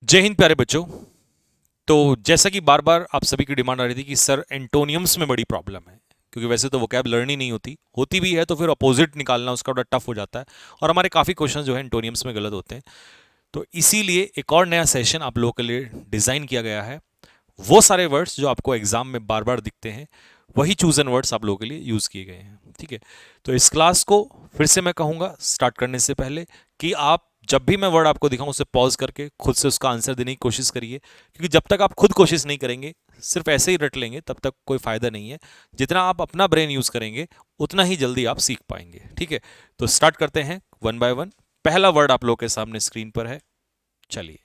जय हिंद प्यारे बच्चों। तो जैसा कि बार बार आप सभी की डिमांड आ रही थी कि सर एंटोनियम्स में बड़ी प्रॉब्लम है, क्योंकि वैसे तो वोकैब लर्न ही नहीं होती होती भी है तो फिर अपोजिट निकालना उसका बड़ा टफ हो जाता है, और हमारे काफ़ी क्वेश्चन जो है एंटोनियम्स में गलत होते हैं। तो इसीलिए एक और नया सेशन आप लोगों के लिए डिज़ाइन किया गया है। वो सारे वर्ड्स जो आपको एग्जाम में बार बार दिखते हैं, वही चूजन वर्ड्स आप लोगों के लिए यूज़ किए गए हैं। ठीक है, तो इस क्लास को फिर से मैं कहूँगा स्टार्ट करने से पहले कि आप जब भी मैं वर्ड आपको दिखाऊं उसे पॉज करके खुद से उसका आंसर देने की कोशिश करिए, क्योंकि जब तक आप खुद कोशिश नहीं करेंगे, सिर्फ ऐसे ही रट लेंगे, तब तक कोई फायदा नहीं है। जितना आप अपना ब्रेन यूज करेंगे उतना ही जल्दी आप सीख पाएंगे। ठीक है, तो स्टार्ट करते हैं वन बाय वन। पहला वर्ड आप लोग के सामने स्क्रीन पर है, चलिए।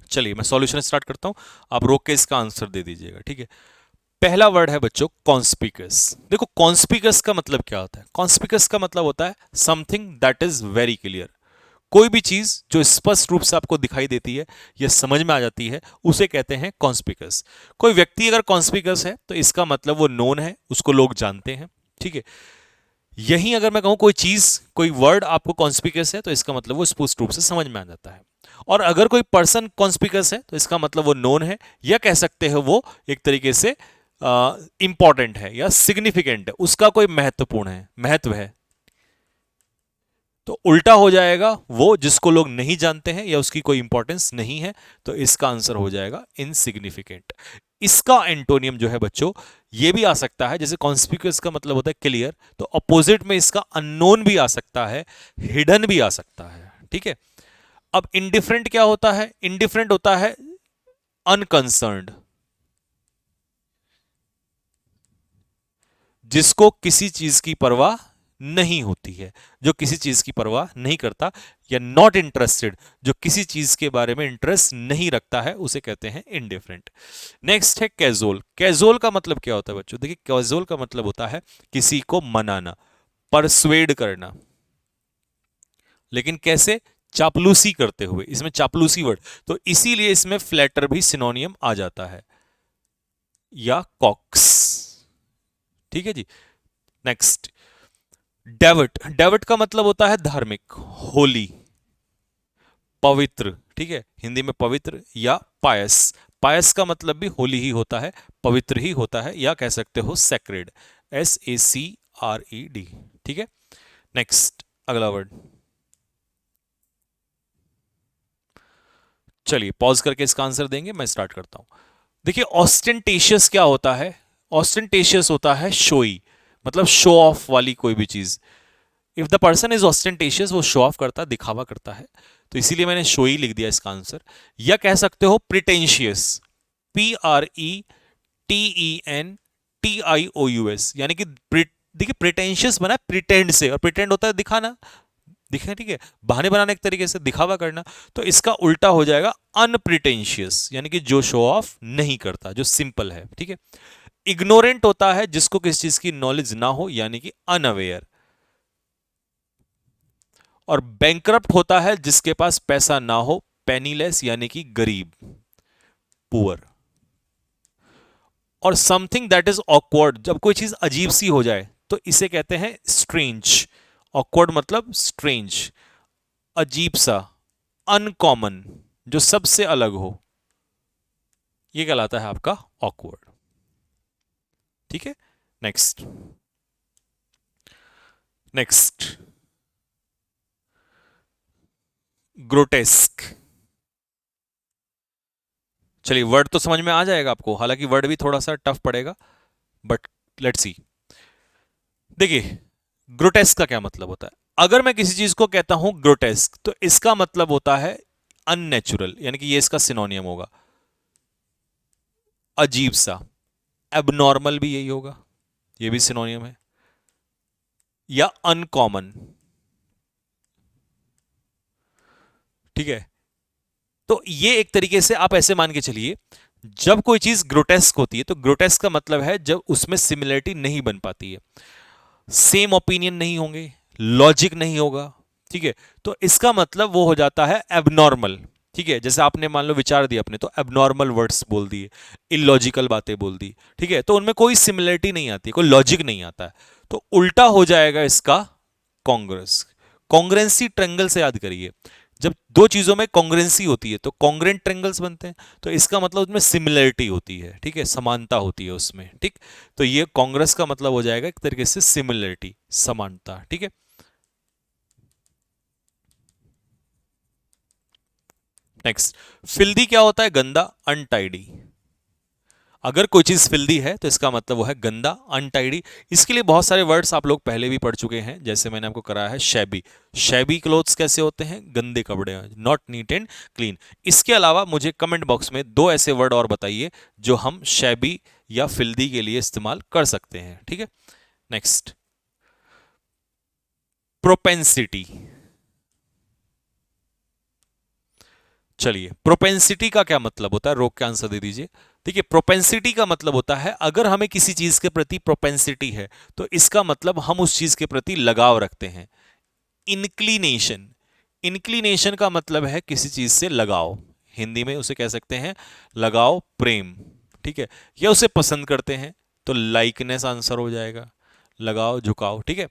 चलिए मैं सॉल्यूशन स्टार्ट करता हूं, आप रोक के इसका आंसर दे दीजिएगा। ठीक है, पहला वर्ड है बच्चों कॉन्स्पिकस। देखो कॉन्स्पिकस का मतलब क्या होता है? कॉन्स्पिकस का मतलब होता है something that is very clear. कोई भी चीज जो स्पष्ट रूप से आपको दिखाई देती है या समझ में आ जाती है, उसे कहते हैं कॉन्स्पिकस। कोई व्यक्ति अगर कॉन्स्पिकस है तो इसका मतलब वो नोन है, उसको लोग जानते हैं। ठीक है, यहीं अगर मैं कहूं कोई चीज, कोई वर्ड आपको कॉन्स्पिकस है तो इसका मतलब वो स्पष्ट रूप से समझ में आ जाता है। और अगर कोई पर्सन कॉन्स्पिकस है तो इसका मतलब वो नोन है, या कह सकते हैं वो एक तरीके से इंपॉर्टेंट है या सिग्निफिकेंट है, उसका कोई महत्वपूर्ण है, महत्व है। तो उल्टा हो जाएगा वो जिसको लोग नहीं जानते हैं या उसकी कोई इंपॉर्टेंस नहीं है, तो इसका आंसर हो जाएगा इनसिग्निफिकेंट। इसका एंटोनियम जो है बच्चों, ये भी आ सकता है, जैसे कॉन्स्पिक्यूअस का मतलब होता है क्लियर, तो अपोजिट में इसका अननोन भी आ सकता है, हिडन भी आ सकता है। ठीक है, अब इनडिफरेंट क्या होता है? इनडिफरेंट होता है अनकंसर्न्ड, जिसको किसी चीज की परवाह नहीं होती है, जो किसी चीज की परवाह नहीं करता, या नॉट इंटरेस्टेड, जो किसी चीज के बारे में इंटरेस्ट नहीं रखता है, उसे कहते हैं इनडिफरेंट। नेक्स्ट है कैजुअल। कैजुअल का मतलब क्या होता है बच्चों? देखिए कैजुअल का मतलब होता है किसी को मनाना, परसुएड करना। लेकिन कैसे? चापलूसी करते हुए, इसमें चापलूसी वर्ड, तो इसीलिए इसमें फ्लैटर भी सिनोनियम आ जाता है, या कॉक्स। ठीक है जी। नेक्स्ट, डेविट। डेविट का मतलब होता है धार्मिक, होली, पवित्र। ठीक है, हिंदी में पवित्र या पायस। पायस का मतलब भी होली ही होता है, पवित्र ही होता है, या कह सकते हो सेक्रेड, SACRED। ठीक है, नेक्स्ट अगला वर्ड। चलिए पॉज करके इसका आंसर देंगे, मैं स्टार्ट करता हूं। देखिए ऑस्टेंटेशियस क्या होता है? ऑस्टेंटेशियस होता है शोई, मतलब शो ऑफ वाली कोई भी चीज। इफ द पर्सन इज ऑस्टेंटेशियस, वो शो ऑफ करता है, दिखावा करता है, तो इसीलिए मैंने शो ही लिख दिया इसका आंसर। या कह सकते हो प्रिटेंशियस, PRETENTIOUS, यानी कि देखिए प्रिटेंशियस बना प्रिटेंड से, और प्रिटेंड होता है दिखाना, दिखे। ठीक है, बहाने बनाने एक तरीके से दिखावा करना, तो इसका उल्टा हो जाएगा अनप्रिटेंशियस, यानी कि जो शो ऑफ नहीं करता, जो सिंपल है। ठीक है, इग्नोरेंट होता है जिसको किसी चीज की नॉलेज ना हो, यानी कि अनअवेयर। और बैंकरप्ट होता है जिसके पास पैसा ना हो, पेनीलेस यानी कि गरीब, पुअर। और समथिंग दैट इज ऑकवर्ड, जब कोई चीज अजीब सी हो जाए तो इसे कहते हैं स्ट्रेंज। ऑकवर्ड मतलब स्ट्रेंज, अजीब सा, अनकॉमन, जो सबसे अलग हो, ये कहलाता है आपका ऑकवर्ड। ठीक है, नेक्स्ट। Next, grotesque. चलिए वर्ड तो समझ में आ जाएगा आपको, हालांकि वर्ड भी थोड़ा सा टफ पड़ेगा, बट लेट्स सी। देखिए ग्रोटेस्क का क्या मतलब होता है? अगर मैं किसी चीज को कहता हूं ग्रोटेस्क, तो इसका मतलब होता है अननेचुरल, यानी कि ये इसका सिनोनियम होगा, अजीब सा। एबनॉर्मल भी यही होगा, ये भी सिनोनियम है। या अनकॉमन। ठीक है, तो ये एक तरीके से आप ऐसे मान के चलिए, जब कोई चीज ग्रोटेस्क होती है तो ग्रोटेस्क का मतलब है जब उसमें सिमिलरिटी नहीं बन पाती है, सेम ओपिनियन नहीं होंगे, लॉजिक नहीं होगा। ठीक है, तो इसका मतलब वो हो जाता है एबनॉर्मल। ठीक है, जैसे आपने मान लो विचार दिया अपने, तो एबनॉर्मल वर्ड्स बोल दिए, इलॉजिकल बातें बोल दी। ठीक है, तो उनमें कोई सिमिलरिटी नहीं आती, कोई लॉजिक नहीं आता है, तो उल्टा हो जाएगा इसका कॉन्ग्रेस। कॉन्ग्रेंसी ट्रायंगल से याद करिए, जब दो चीजों में कॉन्ग्रेंसी होती है तो कॉन्ग्रेंट ट्रायंगल्स बनते हैं, तो इसका मतलब उसमें सिमिलरिटी होती है, ठीक है, समानता होती है उसमें, ठीक। तो ये कांग्रेस का मतलब हो जाएगा एक तरीके से सिमिलरिटी, समानता, ठीक है। नेक्स्ट, फिल्दी क्या होता है? गंदा, अनटाइडी। अगर कोई चीज फिल्दी है तो इसका मतलब वो है गंदा, अनटाइडी। इसके लिए बहुत सारे वर्ड्स आप लोग पहले भी पढ़ चुके हैं, जैसे मैंने आपको कराया है शैबी। शैबी क्लोथ्स कैसे होते हैं? गंदे कपड़े, नॉट नीट एंड क्लीन। इसके अलावा मुझे कमेंट बॉक्स में दो ऐसे वर्ड और बताइए जो हम शैबी या फिल्दी के लिए इस्तेमाल कर सकते हैं, ठीक है। Next, propensity. चलिए, प्रोपेंसिटी का क्या मतलब होता है? रोक के आंसर दे दीजिए। देखिए, प्रोपेंसिटी का मतलब होता है अगर हमें किसी चीज के प्रति प्रोपेंसिटी है तो इसका मतलब हम उस चीज के प्रति लगाव रखते हैं। इंक्लिनेशन, इंक्लिनेशन का मतलब है किसी चीज से लगाव, हिंदी में उसे कह सकते हैं लगाव, प्रेम, ठीक है, या उसे पसंद करते हैं तो लाइकनेस आंसर हो जाएगा, लगाव, झुकाव, ठीक है।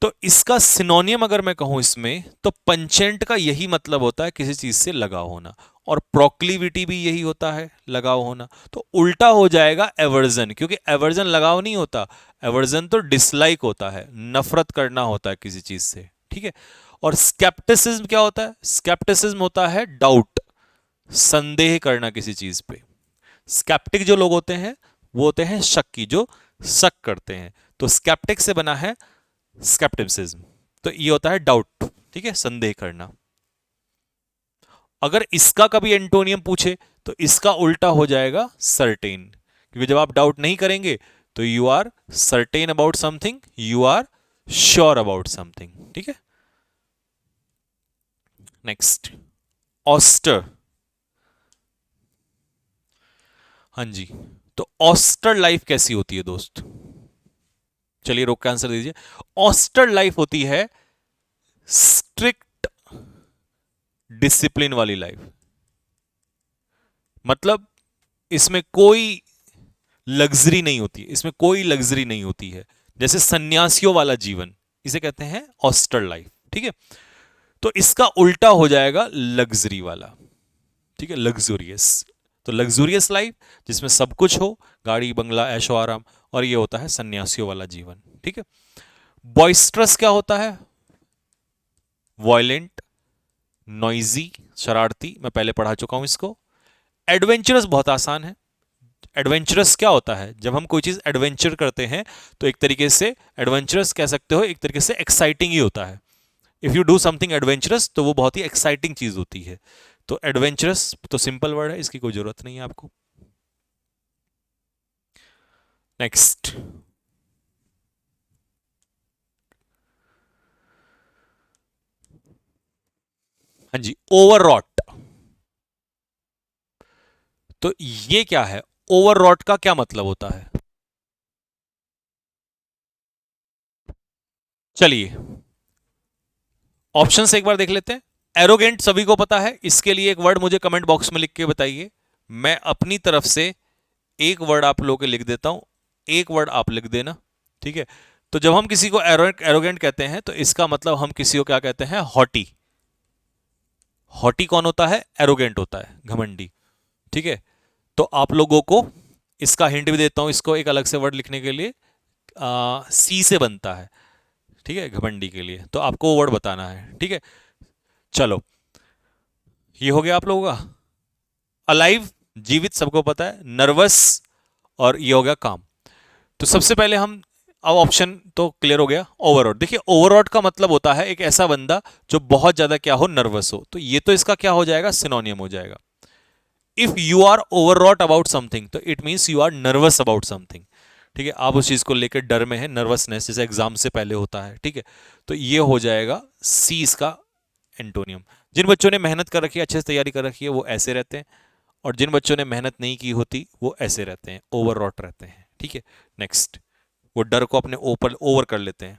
तो इसका सिनोनियम अगर मैं कहूं इसमें, तो पंचेंट का यही मतलब होता है किसी चीज से लगाव होना, और प्रोक्लिविटी भी यही होता है, लगाव होना। तो उल्टा हो जाएगा एवर्जन, क्योंकि एवर्जन लगाव नहीं होता, एवर्जन तो डिसलाइक होता है, नफरत करना होता है किसी चीज से, ठीक है। और स्केप्टिसिज्म क्या होता है? स्केप्टिसिज्म होता है डाउट, संदेह करना किसी चीज पे। स्केप्टिक जो लोग होते हैं वो होते हैं शक्की, जो शक करते हैं। तो स्केप्टिक से बना है स्केप्टिसिज्म, तो ये होता है डाउट, ठीक है, संदेह करना। अगर इसका कभी एंटोनियम पूछे तो इसका उल्टा हो जाएगा सर्टेन, क्योंकि जब आप डाउट नहीं करेंगे तो you are certain about something, you are sure about something, ठीक है। नेक्स्ट, ऑस्टर। हाँ जी, तो ऑस्टर लाइफ कैसी होती है दोस्त? चलिए रोक के आंसर दीजिए। ऑस्टर लाइफ होती है स्ट्रिक्ट डिसिप्लिन वाली लाइफ, मतलब इसमें कोई लग्जरी नहीं होती है, इसमें कोई लग्जरी नहीं होती है, जैसे सन्यासियों वाला जीवन, इसे कहते हैं ऑस्टर लाइफ, ठीक है। तो इसका उल्टा हो जाएगा लग्जरी वाला, ठीक है, लग्जूरियस। तो लग्जूरियस लाइफ जिसमें सब कुछ हो, गाड़ी बंगला ऐशो आराम, और ये होता है सन्यासियों वाला जीवन, ठीक है। बॉइस्ट्रस क्या होता है? वॉयलेंट, नॉइजी, शरारती, मैं पहले पढ़ा चुका हूं इसको। एडवेंचरस बहुत आसान है। एडवेंचरस क्या होता है? जब हम कोई चीज एडवेंचर करते हैं तो एक तरीके से एडवेंचरस कह सकते हो, एक तरीके से एक्साइटिंग ही होता है। If you do something adventurous तो वो बहुत ही एक्साइटिंग चीज होती है। तो एडवेंचरस तो सिंपल वर्ड है, इसकी कोई जरूरत नहीं है आपको। नेक्स्ट, हाँ जी, ओवररॉट। तो ये क्या है? ओवररॉट का क्या मतलब होता है? चलिए ऑप्शन से एक बार देख लेते हैं। एरोगेंट सभी को पता है, इसके लिए एक वर्ड मुझे कमेंट बॉक्स में लिख के बताइए, मैं अपनी तरफ से एक वर्ड आप लोगों के लिख देता हूं, एक वर्ड आप लिख देना, ठीक है। तो जब हम किसी को एरोगेंट कहते हैं तो इसका मतलब हम किसी को क्या कहते हैं? हॉटी। हॉटी कौन होता है? एरोगेंट होता है, घमंडी, ठीक है। तो आप लोगों को इसका हिंट भी देता हूं, इसको एक अलग से वर्ड लिखने के लिए सी से बनता है, ठीक है, घमंडी के लिए, तो आपको वो वर्ड बताना है, ठीक है। चलो, ये हो गया आप लोगों का। अलाइव, जीवित, सबको पता है। नर्वस, और ये हो गया काम। तो सबसे पहले हम, अब ऑप्शन तो क्लियर हो गया। ओवरऑट, देखिए ओवरऑट का मतलब होता है एक ऐसा बंदा जो बहुत ज्यादा क्या हो? नर्वस हो। तो ये तो इसका क्या हो जाएगा? सिनोनियम हो जाएगा। If you are overwrought about something तो it means you are nervous about something, ठीक है, आप उस चीज को लेकर डर में है, नर्वसनेस, जैसे एग्जाम से पहले होता है, ठीक है। तो ये हो जाएगा सी इसका एंटोनियम। जिन बच्चों ने मेहनत कर रखी है, अच्छे से तैयारी कर रखी है, वो ऐसे रहते हैं, और जिन बच्चों ने मेहनत नहीं की होती वो ऐसे रहते हैं, ओवरऑट रहते हैं, ठीक है। नेक्स्ट, वो डर को अपने ऊपर ओवर कर लेते हैं।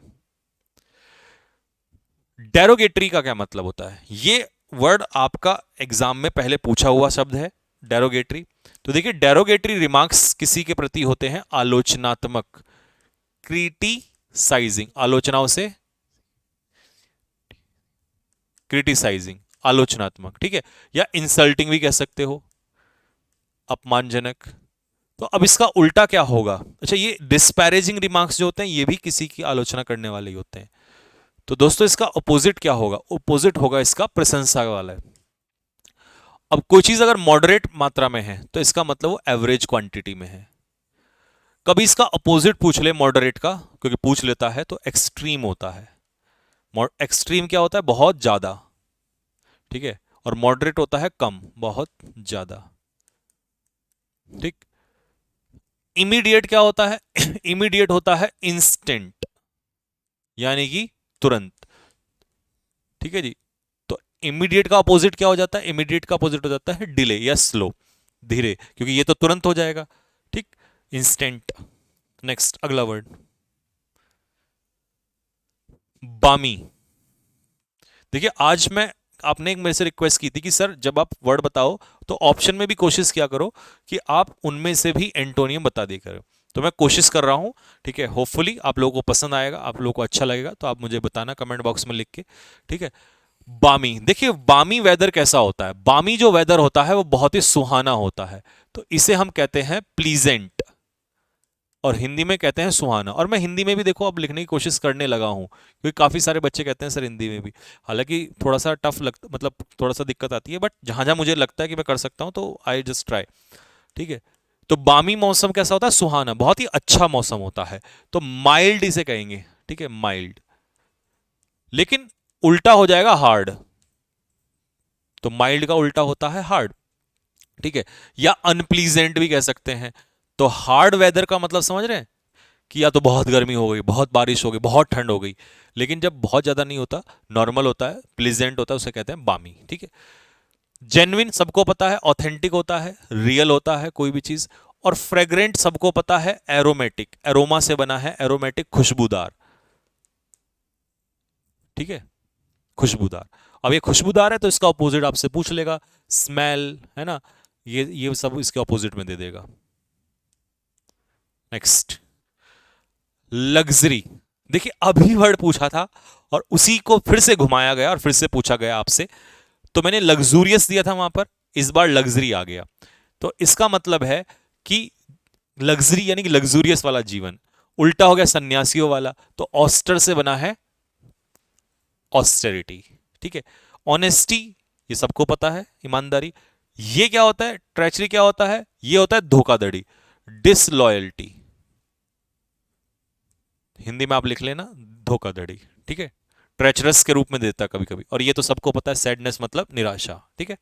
डेरोगेटरी का क्या मतलब होता है? ये वर्ड आपका एग्जाम में पहले पूछा हुआ शब्द है, डेरोगेटरी। तो देखिए, डेरोगेटरी रिमार्क्स किसी के प्रति होते हैं आलोचनात्मक, क्रिटिसाइजिंग, आलोचनाओं से क्रिटिसाइजिंग, आलोचनात्मक, ठीक है, या इंसल्टिंग भी कह सकते हो, अपमानजनक। तो अब इसका उल्टा क्या होगा? अच्छा, ये डिस्पैरेजिंग रिमार्क्स जो होते हैं ये भी किसी की आलोचना करने वाले ही होते हैं। तो दोस्तों इसका अपोजिट क्या होगा? अपोजिट होगा इसका प्रशंसा वाला है। अब कोई चीज अगर मॉडरेट मात्रा में है तो इसका मतलब वो एवरेज क्वांटिटी में है। कभी इसका अपोजिट पूछ ले मॉडरेट का, क्योंकि पूछ लेता है, तो एक्सट्रीम होता है। एक्सट्रीम क्या होता है? बहुत ज्यादा, ठीक है, और मॉडरेट होता है कम, बहुत ज्यादा, ठीक। इमीडिएट क्या होता है? इमीडिएट होता है इंस्टेंट, यानी कि तुरंत, ठीक है जी। तो इमीडिएट का अपोजिट क्या हो जाता है? इमीडिएट का अपोजिट हो जाता है डिले या स्लो, धीरे, क्योंकि ये तो तुरंत हो जाएगा, ठीक, इंस्टेंट। नेक्स्ट अगला वर्ड, बामी। देखिए आज मैं, आपने एक मेरे से रिक्वेस्ट की थी कि सर जब आप वर्ड बताओ तो ऑप्शन में भी कोशिश किया करो कि आप उनमें से भी एंटोनियम बता दिया करो। तो मैं कोशिश कर रहा हूं, ठीक है, होपफुली आप लोगों को पसंद आएगा, आप लोगों को अच्छा लगेगा, तो आप मुझे बताना कमेंट बॉक्स में लिख के, ठीक है। बामी, देखिए बामी वेदर कैसा होता है? बामी जो वेदर होता है वो बहुत ही सुहाना होता है, तो इसे हम कहते हैं प्लीजेंट, और हिंदी में कहते हैं सुहाना। और मैं हिंदी में भी देखो अब लिखने की कोशिश करने लगा हूं, क्योंकि काफी सारे बच्चे कहते हैं सर हिंदी में भी, हालांकि थोड़ा सा टफ लगता, मतलब थोड़ा सा दिक्कत आती है, बट जहां जहां मुझे लगता है कि मैं कर सकता हूं तो आई जस्ट ट्राई, ठीक है। तो बामी मौसम कैसा होता है? सुहाना, बहुत ही अच्छा मौसम होता है, तो माइल्ड इसे कहेंगे, ठीक है, माइल्ड। लेकिन उल्टा हो जाएगा हार्ड, तो माइल्ड का उल्टा होता है हार्ड, ठीक है, या अनप्लीजेंट भी कह सकते हैं। तो हार्ड वेदर का मतलब समझ रहे हैं कि या तो बहुत गर्मी हो गई, बहुत बारिश हो गई, बहुत ठंड हो गई, लेकिन जब बहुत ज्यादा नहीं होता, नॉर्मल होता है, प्लीजेंट होता है, उसे कहते हैं बामी, ठीक है। जेन्युइन सबको पता है, ऑथेंटिक होता है, रियल होता है कोई भी चीज। और फ्रेग्रेंट सबको पता है, एरोमेटिक, एरोमा से बना है, एरोमेटिक खुशबूदार, ठीक है, खुशबूदार। अब ये खुशबूदार है तो इसका ऑपोजिट आपसे पूछ लेगा, स्मेल, है ना, ये सब इसके ऑपोजिट में दे देगा। Next, luxury. देखिए अभी वर्ड पूछा था और उसी को फिर से घुमाया गया और फिर से पूछा गया आपसे, तो मैंने लग्जूरियस दिया था वहां पर, इस बार लग्जरी आ गया। तो इसका मतलब है कि लग्जरी यानी कि लग्जूरियस वाला जीवन, उल्टा हो गया सन्यासियों वाला, तो ऑस्टर से बना है ऑस्टेरिटी, ठीक है। ऑनेस्टी, ये सबको पता है, ईमानदारी। ये क्या होता है? ट्रेचरी क्या होता है? ये होता है धोखाधड़ी, डिसलॉयल्टी, हिंदी में आप लिख लेना धोखाधड़ी, ठीक है, ट्रेचरस के रूप में देता है कभी कभी। और ये तो सबको पता है, सैडनेस मतलब निराशा, ठीक है।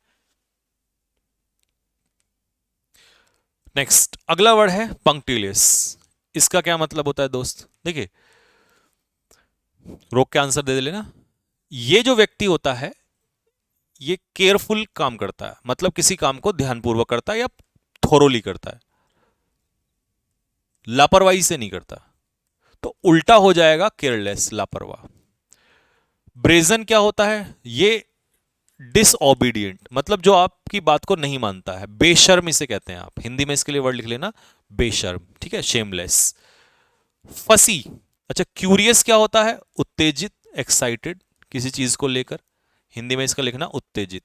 नेक्स्ट अगला वर्ड है पंक्टिलियस। इसका क्या मतलब होता है दोस्त? देखिए रोक के आंसर दे लेना। ये जो व्यक्ति होता है ये केयरफुल काम करता है, मतलब किसी काम को ध्यानपूर्वक करता है या थोरोली करता है, लापरवाही से नहीं करता। तो उल्टा हो जाएगा केयरलेस, लापरवाह। ब्रेजन क्या होता है? ये डिसओबीडियंट, मतलब जो आपकी बात को नहीं मानता है, बेशर्म इसे कहते हैं आप, हिंदी में इसके लिए वर्ड लिख लेना बेशर्म, ठीक है, शेमलेस। फसी, अच्छा क्यूरियस क्या होता है? उत्तेजित, एक्साइटेड किसी चीज को लेकर, हिंदी में इसका लिखना उत्तेजित।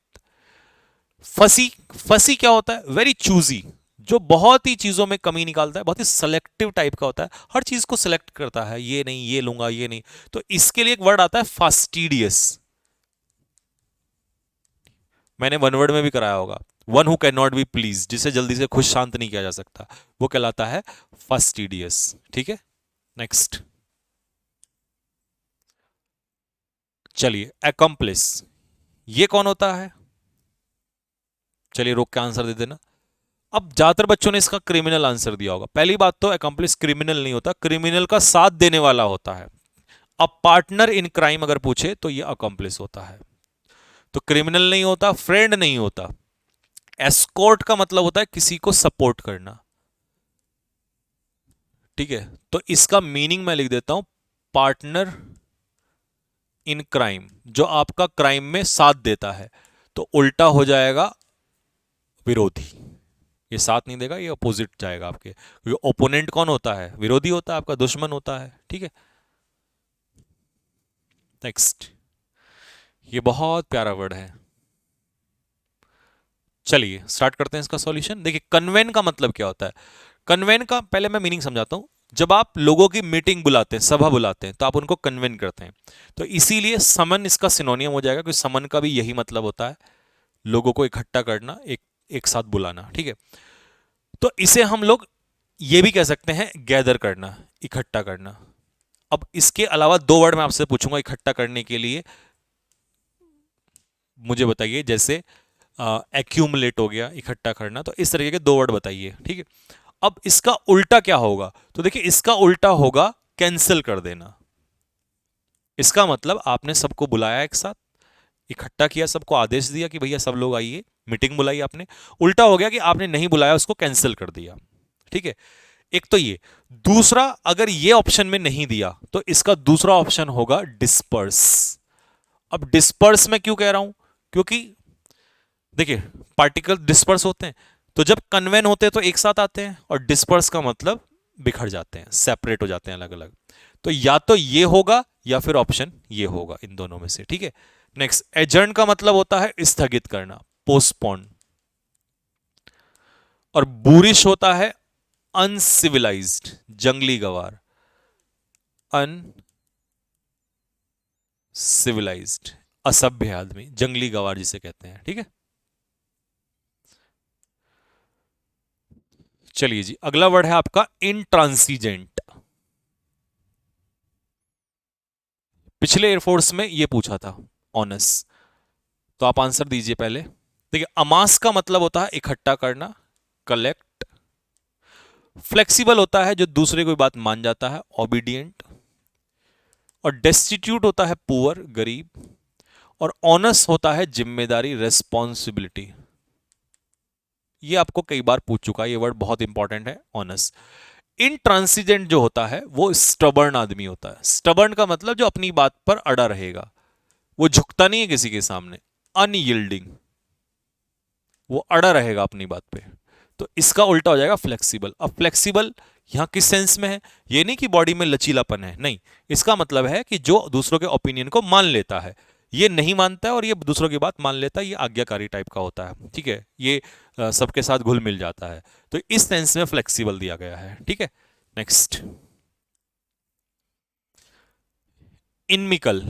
फसी, फसी क्या होता है? वेरी चूजी, जो बहुत ही चीजों में कमी निकालता है, बहुत ही सेलेक्टिव टाइप का होता है, हर चीज को सेलेक्ट करता है, ये नहीं ये लूंगा ये नहीं। तो इसके लिए एक वर्ड आता है फास्टिडियस, मैंने वन वर्ड में भी कराया होगा, one who can not be please, जिसे जल्दी से खुश शांत नहीं किया जा सकता, वो कहलाता है फास्टिडियस, ठीक है। नेक्स्ट चलिए, अकम्प्लिस, ये कौन होता है? चलिए रोक के आंसर दे देना। अब ज्यादातर बच्चों ने इसका क्रिमिनल आंसर दिया होगा। पहली बात तो अकम्प्लिस क्रिमिनल नहीं होता, क्रिमिनल का साथ देने वाला होता है। अब पार्टनर इन क्राइम अगर पूछे तो ये अकम्प्लिस होता है, तो क्रिमिनल नहीं होता, फ्रेंड नहीं होता। एस्कॉर्ट का मतलब होता है किसी को सपोर्ट करना, ठीक है। तो इसका मीनिंग मैं लिख देता हूं, पार्टनर इन क्राइम, जो आपका क्राइम में साथ देता है। तो उल्टा हो जाएगा विरोधी, ये साथ नहीं देगा, ये अपोजिट जाएगा आपके, क्योंकि ओपोनेंट कौन होता है? विरोधी होता है, आपका दुश्मन होता है, ठीक है। नेक्स्ट, ये बहुत प्यारा वर्ड है। चलिए स्टार्ट करते हैं इसका सॉल्यूशन। देखिए कन्वेन का मतलब क्या होता है। कन्वेन का पहले मैं मीनिंग समझाता हूं। जब आप लोगों की मीटिंग बुलाते हैं, सभा बुलाते हैं, तो आप उनको कन्वेन करते हैं। तो इसीलिए समन इसका सिनोनियम हो जाएगा, क्योंकि समन का भी यही मतलब होता है, लोगों को इकट्ठा करना, एक एक साथ बुलाना। ठीक है, तो इसे हम लोग ये भी कह सकते हैं गैदर करना, इकट्ठा करना। अब इसके अलावा दो वर्ड मैं आपसे पूछूंगा इकट्ठा करने के लिए, मुझे बताइए। जैसे एक्यूमुलेट हो गया, इकट्ठा करना, तो इस तरीके के दो वर्ड बताइए। ठीक है, अब इसका उल्टा क्या होगा, तो देखिए इसका उल्टा होगा कैंसिल कर देना। इसका मतलब आपने सबको बुलाया, एक साथ इकट्ठा किया, सबको आदेश दिया कि भैया सब लोग आइए, मीटिंग बुलाई आपने। उल्टा हो गया कि आपने नहीं बुलाया, उसको कैंसिल कर दिया। ठीक है, एक तो ये। दूसरा, अगर ये ऑप्शन में नहीं दिया तो इसका दूसरा ऑप्शन होगा डिस्पर्स। अब डिस्पर्स मैं क्यों कह रहा हूं, क्योंकि देखिए पार्टिकल डिस्पर्स होते हैं, तो जब कन्वेन होते हैं तो एक साथ आते हैं, और डिस्पर्स का मतलब बिखर जाते हैं, सेपरेट हो जाते हैं, अलग अलग। तो या तो ये होगा या फिर ऑप्शन ये होगा, इन दोनों में से। ठीक है, नेक्स्ट, एजर्न का मतलब होता है स्थगित करना, पोस्टपोन। और बुरिश होता है अनसिविलाइज्ड, जंगली गवार, अनसिविलाइज्ड, असभ्य आदमी, जंगली गवार जिसे कहते हैं। ठीक है, चलिए जी, अगला वर्ड है आपका इंट्रांसीजेंट। पिछले एयरफोर्स में ये पूछा था, ऑनस। तो आप आंसर दीजिए पहले। देखिए अमास का मतलब होता है इकट्ठा करना, कलेक्ट। फ्लेक्सिबल होता है जो दूसरे कोई बात मान जाता है, ओबीडियंट। और डेस्टिट्यूट होता है पुअर, गरीब। और ऑनस होता है जिम्मेदारी, रेस्पॉन्सिबिलिटी। ये आपको कई बार पूछ चुका है, ये वर्ड बहुत इंपॉर्टेंट है, ऑनस। इनट्रांसिजेंट जो होता है वो स्टबर्न आदमी होता है। स्टबर्न का मतलब जो अपनी बात पर अड़ा रहेगा, वो झुकता नहीं है किसी के सामने। अनयील्डिंग, वो अड़ा रहेगा अपनी बात पे। तो इसका उल्टा हो जाएगा फ्लेक्सिबल। अब फ्लेक्सिबल यहां किस सेंस में है, ये नहीं कि बॉडी में लचीलापन है, नहीं। इसका मतलब है कि जो दूसरों के ओपिनियन को मान लेता है, ये नहीं मानता है और ये दूसरों की बात मान लेता है, ये आज्ञाकारी टाइप का होता है। ठीक है, ये सबके साथ घुल मिल जाता है। तो इस सेंस में फ्लेक्सिबल दिया गया है। ठीक है, नेक्स्ट, इनमिकल।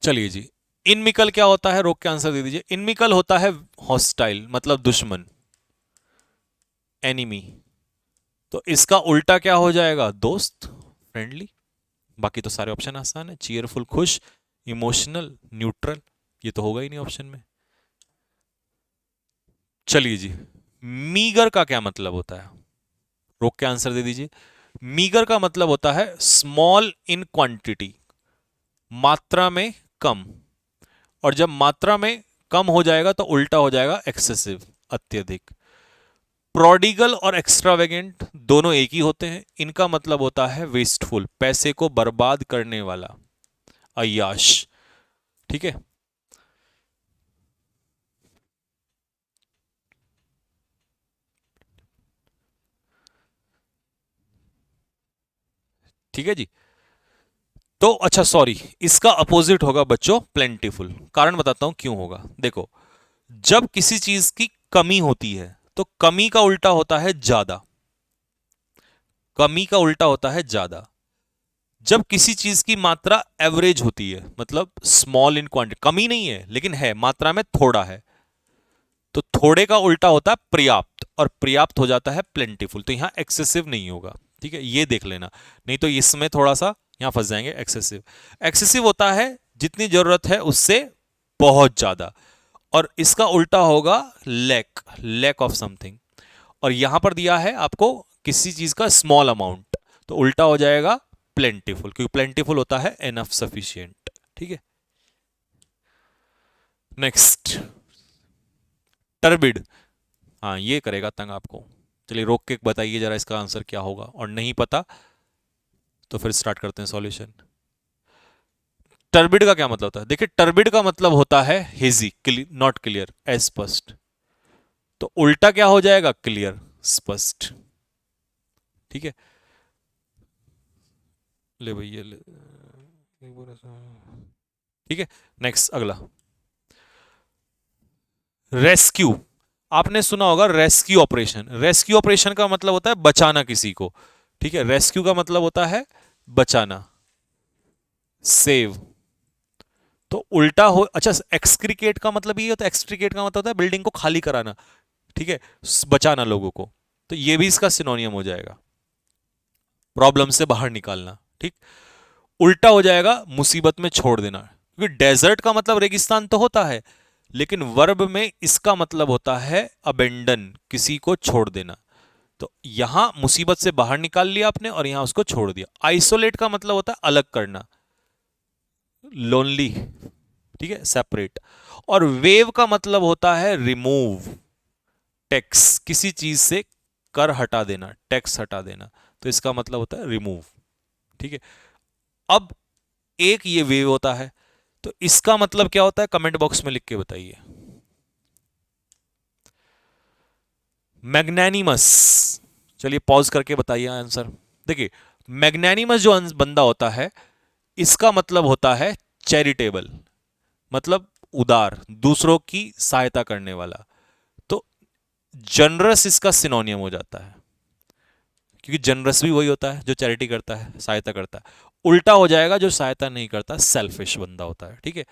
चलिए जी, इनमिकल क्या होता है, रोक के आंसर दे दीजिए। इनमिकल होता है हॉस्टाइल, मतलब दुश्मन, एनिमी। तो इसका उल्टा क्या हो जाएगा, दोस्त, फ्रेंडली। बाकी तो सारे ऑप्शन आसान है, चीयरफुल खुश, इमोशनल, न्यूट्रल, ये तो होगा ही नहीं ऑप्शन में। चलिए जी, मीगर का क्या मतलब होता है, रोक के आंसर दे दीजिए। मीगर का मतलब होता है स्मॉल इन क्वांटिटी, मात्रा में कम। और जब मात्रा में कम हो जाएगा तो उल्टा हो जाएगा एक्सेसिव, अत्यधिक। प्रोडिगल और एक्स्ट्रावेगेंट दोनों एक ही होते हैं। इनका मतलब होता है वेस्टफुल, पैसे को बर्बाद करने वाला, अय्याश। ठीक है, ठीक है जी। तो अच्छा सॉरी, इसका अपोजिट होगा बच्चों प्लेंटीफुल। कारण बताता हूं क्यों होगा। देखो, जब किसी चीज की कमी होती है तो कमी का उल्टा होता है ज्यादा, कमी का उल्टा होता है ज्यादा। जब किसी चीज की मात्रा एवरेज होती है, मतलब स्मॉल इन क्वांटिटी, कमी नहीं है लेकिन है, मात्रा में थोड़ा है, तो थोड़े का उल्टा होता है पर्याप्त, और पर्याप्त हो जाता है प्लेंटीफुल। तो यहां एक्सेसिव नहीं होगा। ठीक है, ये देख लेना, नहीं तो इसमें थोड़ा सा यहां फंस जाएंगे। एक्सेसिव, एक्सेसिव होता है जितनी जरूरत है उससे बहुत ज्यादा, और इसका उल्टा होगा लैक, लैक ऑफ समथिंग। और यहां पर दिया है आपको किसी चीज का स्मॉल अमाउंट, तो उल्टा हो जाएगा प्लेंटीफुल, क्योंकि प्लेंटीफुल होता है एनफ, सफिशिएंट। ठीक है, नेक्स्ट, टर्बिड। हाँ, ये करेगा तंग आपको। चलिए रोक के बताइए जरा इसका आंसर क्या होगा, और नहीं पता तो फिर स्टार्ट करते हैं सॉल्यूशन। टर्बिड का क्या मतलब होता है, देखिए टर्बिड का मतलब होता है हेजी, नॉट क्लियर, अस्पष्ट। तो उल्टा क्या हो जाएगा, क्लियर, स्पष्ट। ठीक है, ले भैया ले, एक बार ऐसा ठीक है, नेक्स्ट अगला, रेस्क्यू। आपने सुना होगा रेस्क्यू ऑपरेशन। रेस्क्यू ऑपरेशन का मतलब होता है बचाना किसी को, ठीक है, रेस्क्यू का मतलब होता है बचाना, सेव। तो उल्टा हो, अच्छा, एक्सक्रिकेट का मतलब ये होता है, एक्सट्रिकेट का मतलब होता है बिल्डिंग को खाली कराना, ठीक है, बचाना लोगों को, तो ये भी इसका सिनोनियम हो जाएगा, प्रॉब्लम से बाहर निकालना, ठीक। उल्टा हो जाएगा मुसीबत में छोड़ देना, क्योंकि डेजर्ट का मतलब रेगिस्तान तो होता है, लेकिन वर्ब में इसका मतलब होता है अबेंडन, किसी को छोड़ देना। तो यहां मुसीबत से बाहर निकाल लिया आपने और यहां उसको छोड़ दिया। आइसोलेट का मतलब होता है अलग करना, लोनली, ठीक है, सेपरेट। और वेव का मतलब होता है रिमूव, टैक्स, किसी चीज से कर हटा देना, टैक्स हटा देना, तो इसका मतलब होता है रिमूव, ठीक है। अब एक ये वेव होता है, तो इसका मतलब क्या होता है, कमेंट बॉक्स में लिख के बताइए। मैग्नैनिमस, चलिए पॉज करके बताइए आंसर। देखिए, मैग्नैनिमस जो बंदा होता है, इसका मतलब होता है चैरिटेबल, मतलब उदार, दूसरों की सहायता करने वाला। तो जनरस इसका सिनोनियम हो जाता है, क्योंकि जनरस भी वही होता है जो चैरिटी करता है, सहायता करता है। उल्टा हो जाएगा, जो सहायता नहीं करता सेल्फिश बंदा होता है, ठीक है।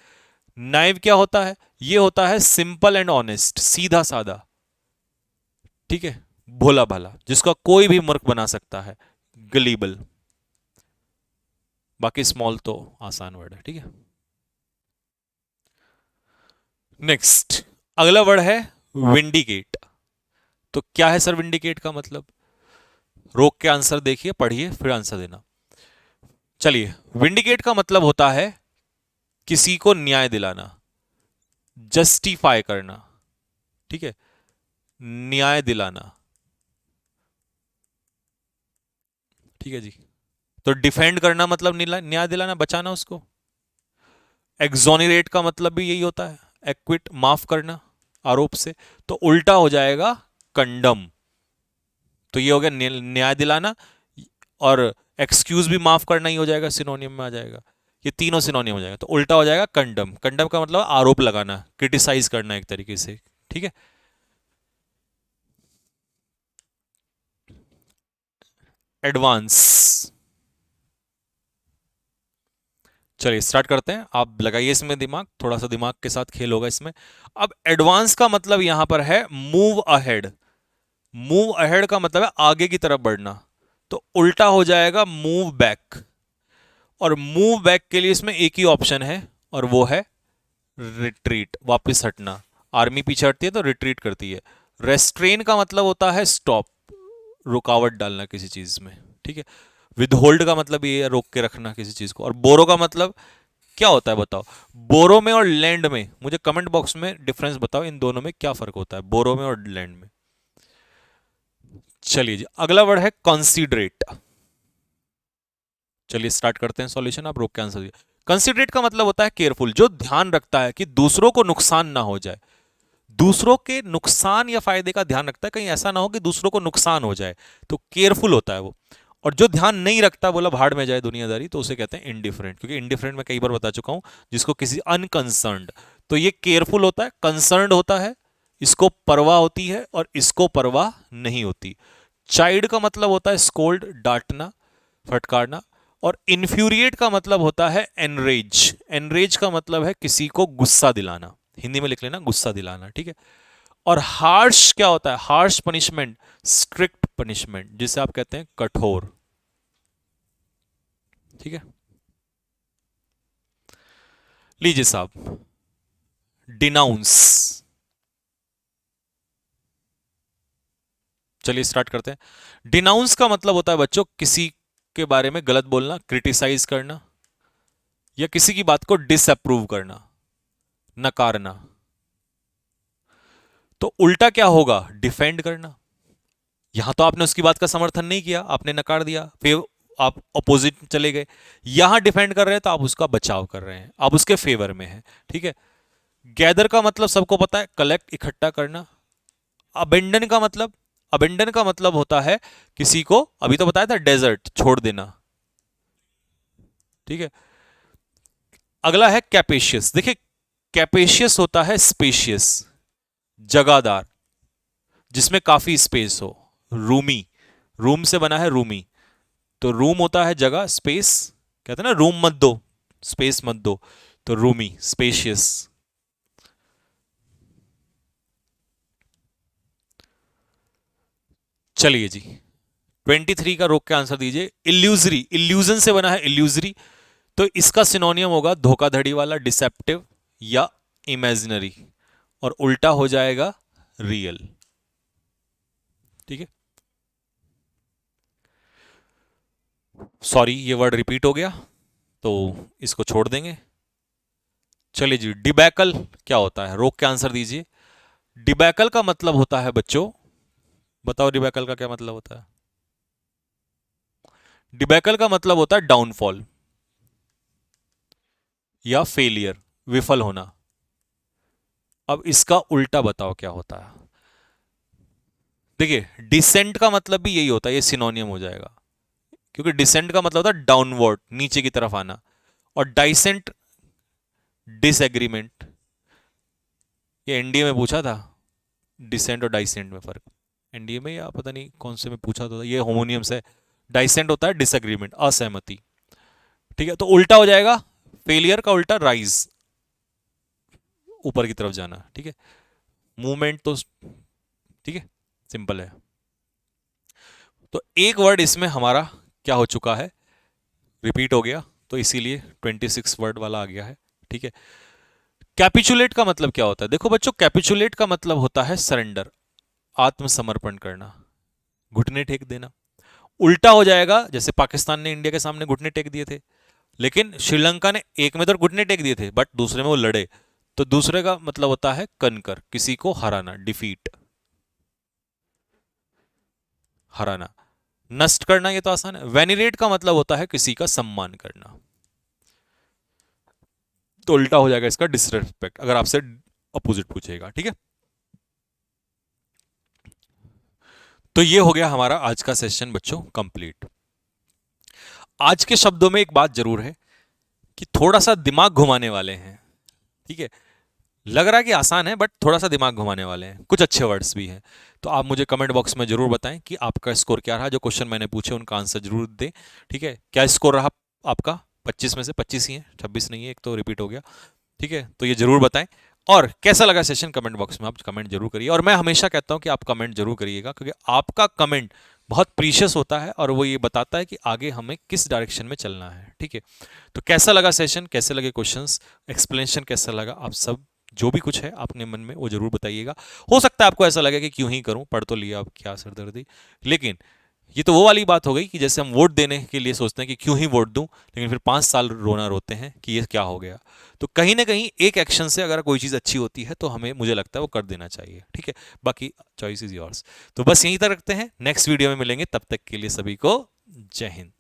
नाइव क्या होता है, ये होता है सिंपल एंड ऑनेस्ट, सीधा साधा, ठीक है, भोला भाला, जिसका कोई भी मूर्ख बना सकता है, गलीबल। बाकी स्मॉल तो आसान वर्ड है, ठीक है। नेक्स्ट अगला वर्ड है विंडिकेट। तो क्या है सर विंडिकेट का मतलब, रोक के आंसर देखिए, पढ़िए, फिर आंसर देना। चलिए, विंडिकेट का मतलब होता है किसी को न्याय दिलाना, जस्टिफाई करना, ठीक है, न्याय दिलाना, ठीक है जी। तो डिफेंड करना मतलब न्याय दिलाना, बचाना उसको। एक्सोनरेट का मतलब भी यही होता है, एक्विट, माफ करना आरोप से। तो उल्टा हो जाएगा कंडम, तो ये हो गया न्याय दिलाना, और एक्सक्यूज भी माफ करना ही हो जाएगा, सिनोनियम में आ जाएगा, ये तीनों सिनोनियम हो जाएगा। तो उल्टा हो जाएगा कंडम। कंडम का मतलब आरोप लगाना, क्रिटिसाइज करना एक तरीके से, ठीक है। एडवांस, चलिए स्टार्ट करते हैं, आप लगाइए इसमें दिमाग, थोड़ा सा दिमाग के साथ खेल होगा इसमें। अब एडवांस का मतलब यहां पर है मूव अहेड। मूव अहेड का मतलब है आगे की तरफ बढ़ना, तो उल्टा हो जाएगा मूव बैक। और मूव बैक के लिए इसमें एक ही ऑप्शन है, और वो है रिट्रीट, वापस हटना। आर्मी पीछे हटती है तो रिट्रीट करती है। रेस्ट्रेन का मतलब होता है स्टॉप, रुकावट डालना किसी चीज में, ठीक है। विदहोल्ड का मतलब ये है रोक के रखना किसी चीज को। और बोरो का मतलब क्या होता है बताओ, बोरो में और लैंड में, मुझे कमेंट बॉक्स में डिफरेंस बताओ, इन दोनों में क्या फर्क होता है, बोरो में और लैंड में। चलिए जी, अगला वर्ड है कंसीडरेट। चलिए स्टार्ट करते हैं सॉल्यूशन, आप रोक के आंसर दिए। कंसीडरेट का मतलब होता है केयरफुल, जो ध्यान रखता है कि दूसरों को नुकसान ना हो जाए, दूसरों के नुकसान या फायदे का ध्यान रखता है, कहीं ऐसा ना हो कि दूसरों को नुकसान हो जाए, तो केयरफुल होता है वो। और जो ध्यान नहीं रखता, बोला भाड़ में जाए दुनियादारी, तो उसे कहते हैं इनडिफरेंट, क्योंकि इनडिफरेंट मैं कई बार बता चुका हूं, जिसको किसी अनकंसर्न्ड। तो ये केयरफुल होता है, कंसर्न्ड होता है, इसको परवाह होती है, और इसको परवाह नहीं होती। चाइल्ड का मतलब होता है स्कोल्ड, डांटना, फटकारना। और इन्फ्यूरिएट का मतलब होता है एनरेज। एनरेज का मतलब है किसी को गुस्सा दिलाना, हिंदी में लिख लेना, गुस्सा दिलाना, ठीक है। और हार्श क्या होता है, हार्श पनिशमेंट, स्ट्रिक्ट पनिशमेंट, जिसे आप कहते हैं कठोर, ठीक है। लीजिए साहब, डिनाउंस। चलिए स्टार्ट करते हैं। डिनाउंस का मतलब होता है बच्चों किसी के बारे में गलत बोलना, क्रिटिसाइज करना, या किसी की बात को डिसअप्रूव करना, नकारना। तो उल्टा क्या होगा, डिफेंड करना। यहां तो आपने उसकी बात का समर्थन नहीं किया, आपने नकार दिया, फिर आप अपोजिट चले गए। यहां डिफेंड कर रहे हैं तो आप उसका बचाव कर रहे हैं, आप उसके फेवर में हैं, ठीक है। गैदर का मतलब सबको पता है, कलेक्ट, इकट्ठा करना। अबेंडन का मतलब, अबेंडन का मतलब होता है किसी को, अभी तो बताया था, डेजर्ट, छोड़ देना, ठीक है। अगला है कैपेशियस। देखिए कैपेशियस होता है स्पेशियस, जगादार, जिसमें काफी स्पेस हो। रूमी, रूम से बना है रूमी, तो रूम होता है जगह, स्पेस, कहते हैं ना रूम मत दो, स्पेस मत दो, तो रूमी, स्पेशियस। चलिए जी 23 का रोक के आंसर दीजिए। इल्यूजरी, इल्यूजन से बना है इल्यूजरी, तो इसका सिनोनियम होगा धोखाधड़ी वाला, डिसेप्टिव या इमेजिनरी, और उल्टा हो जाएगा रियल। ठीक है, सॉरी ये वर्ड रिपीट हो गया तो इसको छोड़ देंगे। चलिए जी डिबैकल क्या होता है, रोक के आंसर दीजिए। डिबैकल का मतलब होता है बच्चों, बताओ डिबैकल का क्या मतलब होता है। डिबैकल का मतलब होता है डाउनफॉल या फेलियर, विफल होना। अब इसका उल्टा बताओ क्या होता है। देखिए डिसेंट का मतलब भी यही होता है, ये सिनोनियम हो जाएगा, क्योंकि डिसेंट का मतलब होता है डाउनवर्ड, नीचे की तरफ आना, और डाइसेंट डिसएग्रीमेंट। ये एनडीए में पूछा था, डिसेंट और डाइसेंट में फर्क, एनडीए में या पता नहीं कौन से में पूछा था, ये होमोनियम्स है। डाइसेंट होता है डिसएग्रीमेंट, असहमति। ठीक है, तो उल्टा हो जाएगा, फेलियर का उल्टा राइज, ऊपर की तरफ जाना। ठीक है, मूवमेंट तो ठीक है, सिंपल है। तो एक वर्ड इसमें हमारा क्या हो चुका है, रिपीट हो गया, तो इसीलिए 26 वर्ड वाला आ गया है। ठीक है, कैपिचुलेट का मतलब क्या होता है। देखो बच्चों कैपिचुलेट का मतलब होता है सरेंडर, आत्मसमर्पण करना, घुटने टेक देना। उल्टा हो जाएगा, जैसे पाकिस्तान ने इंडिया के सामने घुटने टेक दिए थे, लेकिन श्रीलंका ने एक में तो घुटने टेक दिए थे बट दूसरे में वो लड़े, तो दूसरे का मतलब होता है कनकर, किसी को हराना, डिफीट, हराना। नष्ट करना ये तो आसान है। वेनिरेट का मतलब होता है किसी का सम्मान करना, तो उल्टा हो जाएगा इसका डिसरेस्पेक्ट, अगर आपसे अपोजिट पूछेगा। ठीक है, तो ये हो गया हमारा आज का सेशन बच्चों कंप्लीट। आज के शब्दों में एक बात जरूर है कि थोड़ा सा दिमाग घुमाने वाले हैं। ठीक है, लग रहा है कि आसान है बट थोड़ा सा दिमाग घुमाने वाले हैं, कुछ अच्छे वर्ड्स भी हैं। तो आप मुझे कमेंट बॉक्स में जरूर बताएं कि आपका स्कोर क्या रहा, जो क्वेश्चन मैंने पूछे उनका आंसर जरूर दें। ठीक है, क्या स्कोर रहा आपका, 25 में से 25 ही है, 26 नहीं है, एक तो रिपीट हो गया। ठीक है, तो ये जरूर बताएं, और कैसा लगा सेशन कमेंट बॉक्स में आप कमेंट जरूर करिए। और मैं हमेशा कहता हूं कि आप कमेंट जरूर करिएगा, क्योंकि आपका कमेंट बहुत प्रीशियस होता है और वो ये बताता है कि आगे हमें किस डायरेक्शन में चलना है। ठीक है, तो कैसा लगा सेशन, कैसे लगे क्वेश्चंस, एक्सप्लेनेशन कैसा लगा, आप सब जो भी कुछ है अपने मन में वो जरूर बताइएगा। हो सकता है आपको ऐसा लगे कि क्यों ही करूं, पढ़ तो लिया, अब क्या सरदर्दी। लेकिन ये तो वो वाली बात हो गई कि जैसे हम वोट देने के लिए सोचते हैं कि क्यों ही वोट दूं, लेकिन फिर 5 साल रोना रोते हैं कि ये क्या हो गया। तो कहीं ना कहीं एक एक्शन से अगर कोई चीज़ अच्छी होती है तो हमें, मुझे लगता है वो कर देना चाहिए। ठीक है, बाकी चॉइस इज योर्स। तो बस यहीं तक रखते हैं, नेक्स्ट वीडियो में मिलेंगे, तब तक के लिए सभी को जय हिंद।